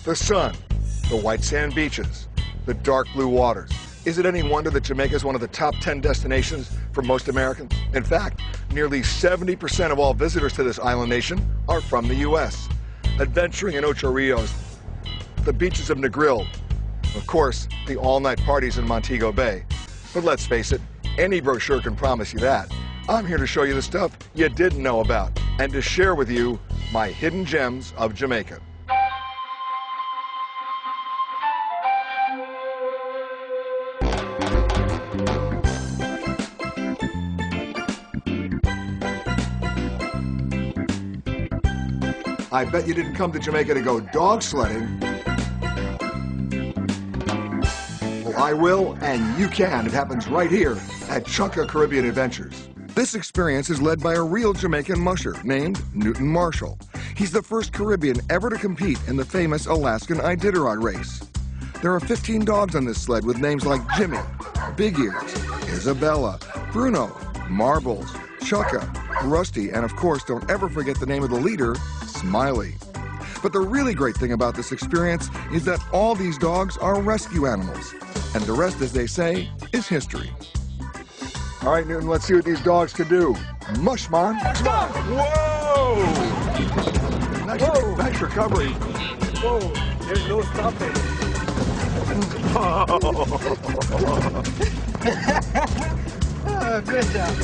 The sun, the white sand beaches, the dark blue waters. Is it any wonder that Jamaica is one of the top 10 destinations for most Americans? In fact, nearly 70% of all visitors to this island nation are from the U.S. Adventuring in Ocho Rios, the beaches of Negril, of course, the all-night parties in Montego Bay. But let's face it, any brochure can promise you that. I'm here to show you the stuff you didn't know about and to share with you my hidden gems of Jamaica. I bet you didn't come to Jamaica to go dog sledding. Well, I will, and you can. It happens right here at Chunka Caribbean Adventures. This experience is led by a real Jamaican musher named Newton Marshall. He's the first Caribbean ever to compete in the famous Alaskan Iditarod race. There are 15 dogs on this sled with names like Jimmy, Big Ears, Isabella, Bruno, Marbles, Chukka, Rusty, and of course, don't ever forget the name of the leader, Smiley. But the really great thing about this experience is that all these dogs are rescue animals. And the rest, as they say, is history. All right, Newton, let's see what these dogs can do. Mush, man. Stop! Whoa! Nice recovery. Whoa, there's no stopping. Oh, good job.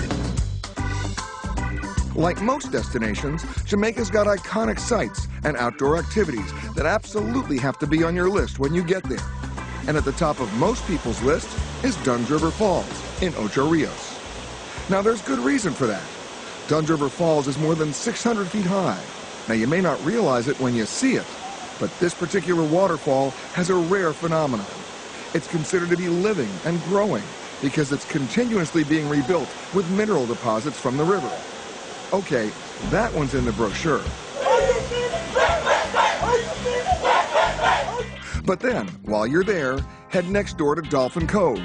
Like most destinations, Jamaica's got iconic sights and outdoor activities that absolutely have to be on your list when you get there. And at the top of most people's list is Dunn's River Falls in Ocho Rios. Now, there's good reason for that. Dunn's River Falls is more than 600 feet high. Now, you may not realize it when you see it, but this particular waterfall has a rare phenomenon. It's considered to be living and growing because it's continuously being rebuilt with mineral deposits from the river. Okay, that one's in the brochure. But then, while you're there, head next door to Dolphin Cove.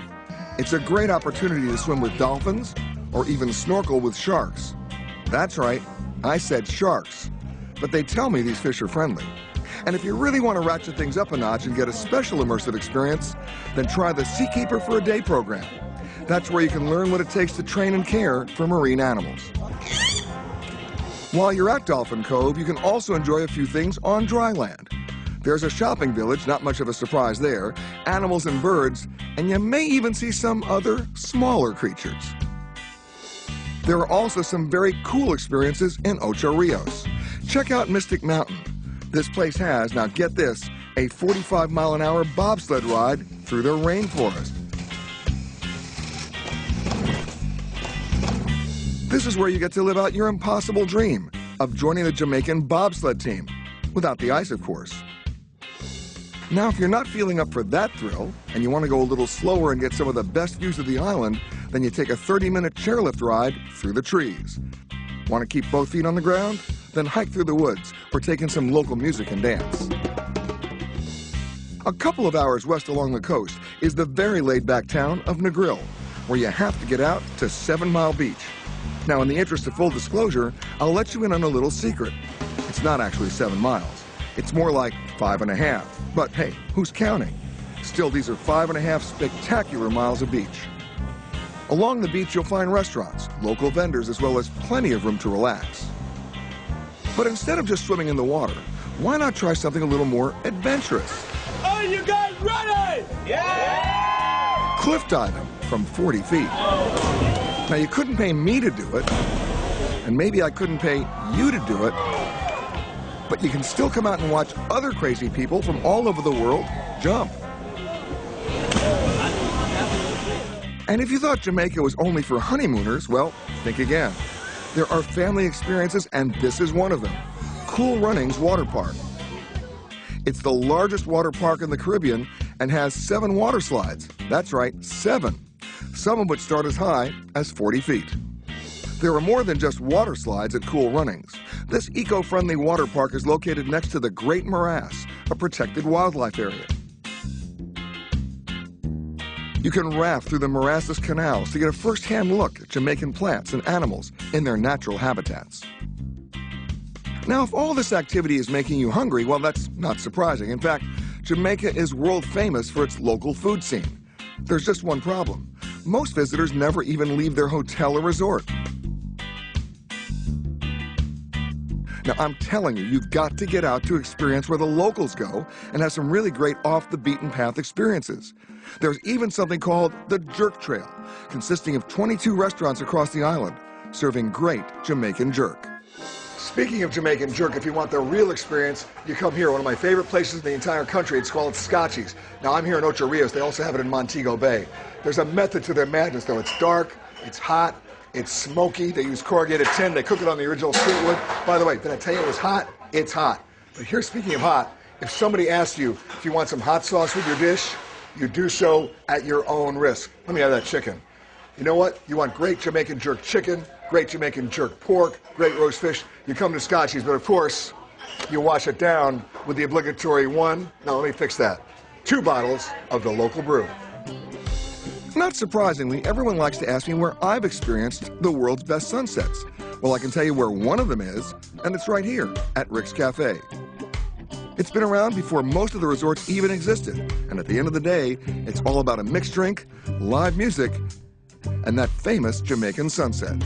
It's a great opportunity to swim with dolphins or even snorkel with sharks. That's right, I said sharks. But they tell me these fish are friendly. And if you really want to ratchet things up a notch and get a special immersive experience, then try the Seakeeper for a Day program. That's where you can learn what it takes to train and care for marine animals. While you're at Dolphin Cove, you can also enjoy a few things on dry land. There's a shopping village, not much of a surprise there, animals and birds, and you may even see some other smaller creatures. There are also some very cool experiences in Ocho Rios. Check out Mystic Mountain. This place has, now get this, a 45-mile-an-hour bobsled ride through the rainforest. This is where you get to live out your impossible dream of joining the Jamaican bobsled team, without the ice, of course. Now, if you're not feeling up for that thrill, and you want to go a little slower and get some of the best views of the island, then you take a 30-minute chairlift ride through the trees. Want to keep both feet on the ground? Then hike through the woods, or take in some local music and dance. A couple of hours west along the coast is the very laid-back town of Negril, where you have to get out to 7 Mile Beach. Now, in the interest of full disclosure, I'll let you in on a little secret. It's not actually 7 miles. It's more like 5.5. But hey, who's counting? Still, these are 5.5 spectacular miles of beach. Along the beach, you'll find restaurants, local vendors, as well as plenty of room to relax. But instead of just swimming in the water, why not try something a little more adventurous? Are you guys ready? Yeah! Cliff diving from 40 feet. Now, you couldn't pay me to do it, and maybe I couldn't pay you to do it, but you can still come out and watch other crazy people from all over the world jump. And if you thought Jamaica was only for honeymooners, well, think again. There are family experiences, and this is one of them. Cool Runnings Water Park. It's the largest water park in the Caribbean and has 7 water slides. That's right, 7. Some of which start as high as 40 feet. There are more than just water slides at Cool Runnings. This eco-friendly water park is located next to the Great Morass, a protected wildlife area. You can raft through the morasses canals to get a first-hand look at Jamaican plants and animals in their natural habitats. Now, if all this activity is making you hungry, well, that's not surprising. In fact, Jamaica is world famous for its local food scene. There's just one problem. Most visitors never even leave their hotel or resort. Now, I'm telling you, you've got to get out to experience where the locals go and have some really great off-the-beaten-path experiences. There's even something called the Jerk Trail, consisting of 22 restaurants across the island, serving great Jamaican jerk. Speaking of Jamaican jerk, if you want the real experience, you come here, one of my favorite places in the entire country. It's called Scotchy's. Now, I'm here in Ocho Rios. They also have it in Montego Bay. There's a method to their madness, though. It's dark, it's hot, it's smoky. They use corrugated tin. They cook it on the original street wood. By the way, did I tell you it was hot? It's hot. But here, speaking of hot, if somebody asks you if you want some hot sauce with your dish, you do so at your own risk. Let me have that chicken. You know what? You want great Jamaican jerk chicken, great Jamaican jerk pork, great roast fish, you come to Scotchy's, but of course, you wash it down with the obligatory 2 bottles of the local brew. Not surprisingly, everyone likes to ask me where I've experienced the world's best sunsets. Well, I can tell you where one of them is, and it's right here at Rick's Cafe. It's been around before most of the resorts even existed, and at the end of the day, it's all about a mixed drink, live music, and that famous Jamaican sunset.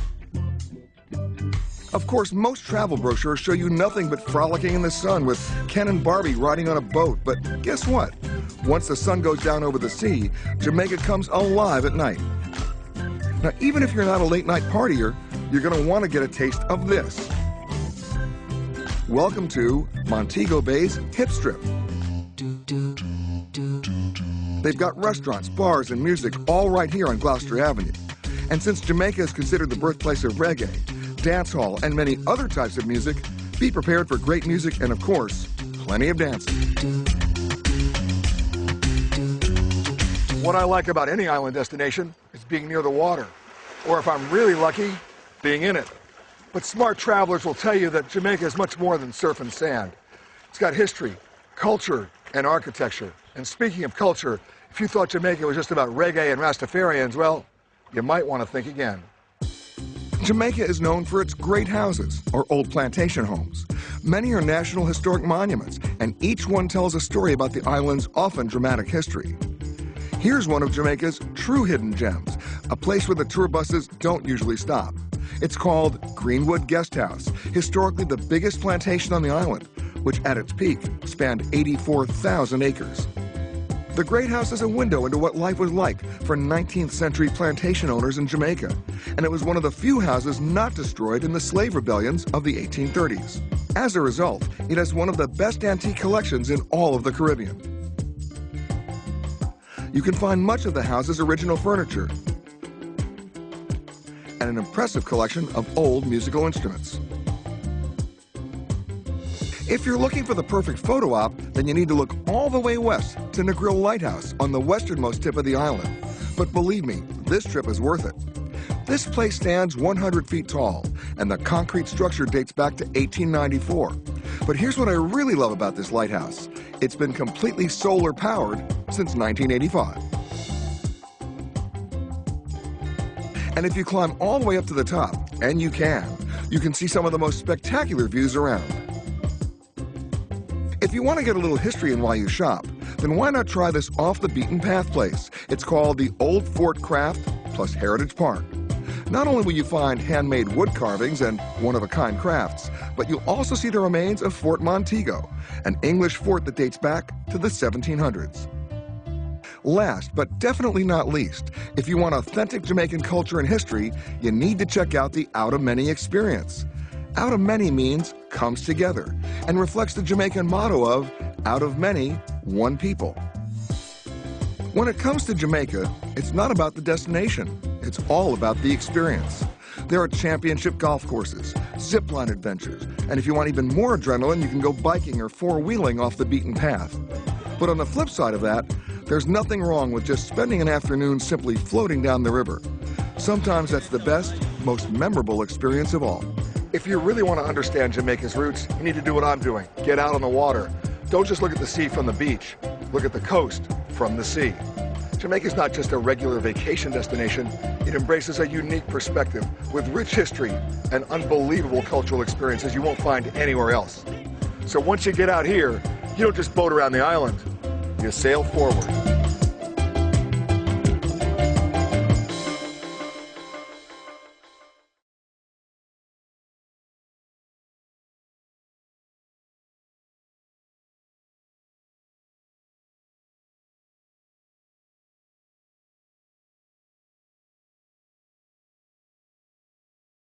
Of course, most travel brochures show you nothing but frolicking in the sun with Ken and Barbie riding on a boat, but guess what? Once the sun goes down over the sea, Jamaica comes alive at night. Now, even if you're not a late-night partier, you're going to want to get a taste of this. Welcome to Montego Bay's Hip Strip. They've got restaurants, bars, and music all right here on Gloucester Avenue. And since Jamaica is considered the birthplace of reggae, dancehall, and many other types of music, be prepared for great music and, of course, plenty of dancing. What I like about any island destination is being near the water, or if I'm really lucky, being in it. But smart travelers will tell you that Jamaica is much more than surf and sand. It's got history, culture, and architecture. And speaking of culture, if you thought Jamaica was just about reggae and Rastafarians, well, you might want to think again. Jamaica is known for its great houses, or old plantation homes. Many are National Historic Monuments, and each one tells a story about the island's often dramatic history. Here's one of Jamaica's true hidden gems, a place where the tour buses don't usually stop. It's called Greenwood Guest House, historically the biggest plantation on the island, which at its peak spanned 84,000 acres. The Great House is a window into what life was like for 19th century plantation owners in Jamaica, and it was one of the few houses not destroyed in the slave rebellions of the 1830s. As a result, it has one of the best antique collections in all of the Caribbean. You can find much of the house's original furniture and an impressive collection of old musical instruments. If you're looking for the perfect photo op, then you need to look all the way west to Negril Lighthouse on the westernmost tip of the island. But believe me, this trip is worth it. This place stands 100 feet tall, and the concrete structure dates back to 1894. But here's what I really love about this lighthouse. It's been completely solar powered since 1985. And if you climb all the way up to the top, and you can see some of the most spectacular views around. If you want to get a little history in while you shop, then why not try this off-the-beaten-path place? It's called the Old Fort Craft plus Heritage Park. Not only will you find handmade wood carvings and one-of-a-kind crafts, but you'll also see the remains of Fort Montego, an English fort that dates back to the 1700s. Last, but definitely not least, if you want authentic Jamaican culture and history, you need to check out the Out of Many experience. Out of Many means comes together and reflects the Jamaican motto of out of many, one people. When it comes to Jamaica, it's not about the destination. It's all about the experience. There are championship golf courses, zip-line adventures, and if you want even more adrenaline, you can go biking or four-wheeling off the beaten path. But on the flip side of that, there's nothing wrong with just spending an afternoon simply floating down the river. Sometimes that's the best, most memorable experience of all. If you really want to understand Jamaica's roots, you need to do what I'm doing. Get out on the water. Don't just look at the sea from the beach. Look at the coast from the sea. Jamaica's not just a regular vacation destination, it embraces a unique perspective with rich history and unbelievable cultural experiences you won't find anywhere else. So once you get out here, you don't just boat around the island, you sail forward.